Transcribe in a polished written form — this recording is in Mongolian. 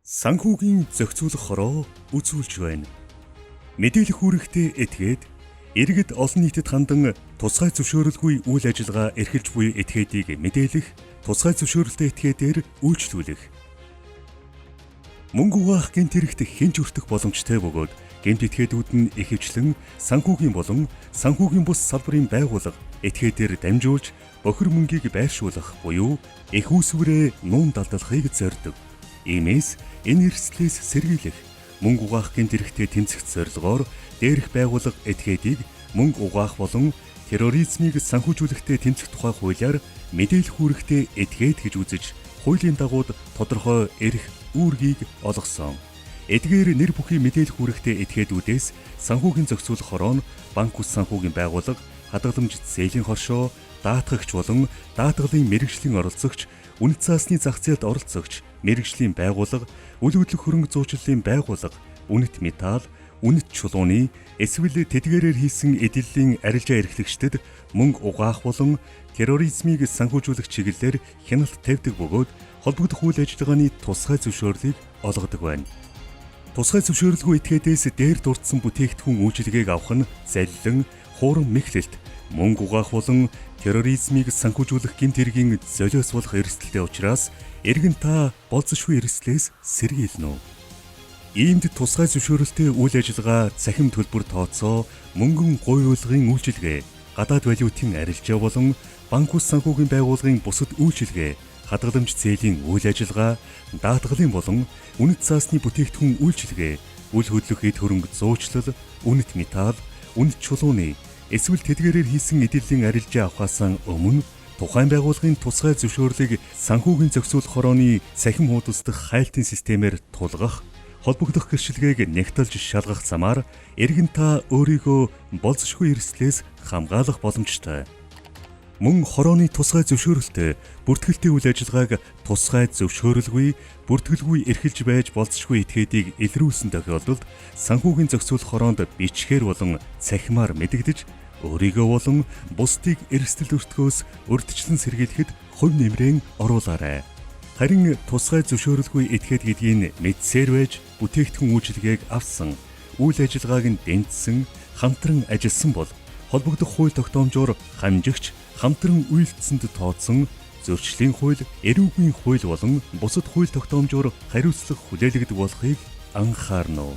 Санхүүгийн зохицуулах хороо үзүүлж байна. Мэдээлэх үүрэгтээ этгээд иргэд олон нийтэд хандан тусгай зөвшөөрөлгүй үйл ажиллагаа эрхэлж буй этгээдийг мэдээлэх, тусгай зөвшөөрөлтэй этгээдээр үйлчлүүлэх. Мөнгө угаах гэмт хэрэгт хинж өртөх боломжтой бөгөөд гэмт этгээдүүд нь ихэвчлэн санхүүгийн болон санхүүгийн бус салбарын байгууллага этгээдээр дамжуулж бохир мөнгийг байршуулах буюу их үүсвэрээ нуун далдалахыг зорддог. Иймээс энэ эрсдлээс сэргийлэх, мөнгө угаах гэмт хэрэгтээ тэмцэх зорилгоор дээрх байгууллага этгээдийг мөнгө угаах болон терроризмыг санхүүжүүлэхтэй тэмцэх тухай хуулиар мэдээлэх үүрэгтэй этгээд гэж үзэж хуулийн дагуу тодорхой эрх үүргийг олгосон. Эдгээр нэр бүхий мэдээлэх үүрэгтэй этгээдүүдээс санхүүгийн зохицуулах хороо нь банк ус санхүүгийн байгууллага, хадгаламж зээлийн хоршоо, даатгагч болон даатгалын мэргэжлийн оролцогч, үнэт цаасны зах зээлд оролцогч, мэргэжлийн байгууллага, үл хөдлөх хөрөнгө зуучлалын байгууллага, үнэт металл, үнэт чулууны эсвэл тэдгээрээр хийсэн эдэллийн арилжаа эрхлэгчдэд мөнгө угаах болон терроризмыг санхүүжүүлэх чиглэлээр хяналт тавьдаг бөгөөд холбогдох үйл ажиллагааны тусгай зөвшөөрлийг олгодог байна. Тусгай зөвшөөрлгүй этгээдээс дээр дурдсан бүтээгдэхүүн үйлчилгээг авах нь залилан, хуурам мэхлэлт, мөнгө угаах болон терроризмыг санхүүжүүлэх гэмт хэргийн золиос болох эрсдэлтэй учраас иргэн та болцсошгүй эрсдлээс сэргийлнэ. Иймд тусгай зөвшөөрөлтэй үйл ажиллагаа цахим төлбөр тооцоо, мөнгөн гуйуулгын үйлчилгээ, гадаад валютын арилжаа болон банк ус санхүүгийн байгууллагын бусад үйлчилгээ, хадгаламж зээлийн үйл ажиллагаа, даатгалын болон үнэт цаасны бүтээгдэхүүн үйлчилгээ, үл хөдлөх эд хөрөнгө зуучлал, үнэт металл, үнэт чулууны эсвэл тэдгээрээр хийсэн эдэллийн арилжаа авахаас өмнө тухайн байгууллагын тусгай зөвшөөрлийг санхүүгийн зохицуулах хорооны цахим хуудасдах хайлтын системээр тулгах, холбогдох гэрчлэгийг нягтлж шалгах замаар иргэн та өөрийгөө болцсошгүй эрсдлээс хамгаалах боломжтой. Мөн хорооны тусгай зөвшөөрөлтөй бүртгэлтэй үйл ажиллагааг тусгай зөвшөөрөлгүй, бүртгэлгүй эрхэлж байж болцсошгүй этгээдийг илрүүлсэн тохиолдолд санхүүгийн зохицуулах хороонд бичгээр болон цахимаар мэдэгдэж өөрийгөө болон бусдыг эрсдэл өртгөөс урьдчилан сэргийлэхэд хувь нэмрээ оруулаарай. Харин тусгай зөвшөөрөлгүй этгээд гэдгийг мэдсээр байж бүтээгдэхүүн үйлчилгээг авсан, үйл ажиллагааг нь дэнцсэн, хамтран ажилласан бол холбогдох хууль тогтоомжоор хамжигч хамтран үйлдэлсэнд тооцсон зөрчлийн хууль, эрүүгийн хууль болон бусад хууль тогтоомжоор хариуцлага хүлээлгдэг болохыг анхаарна.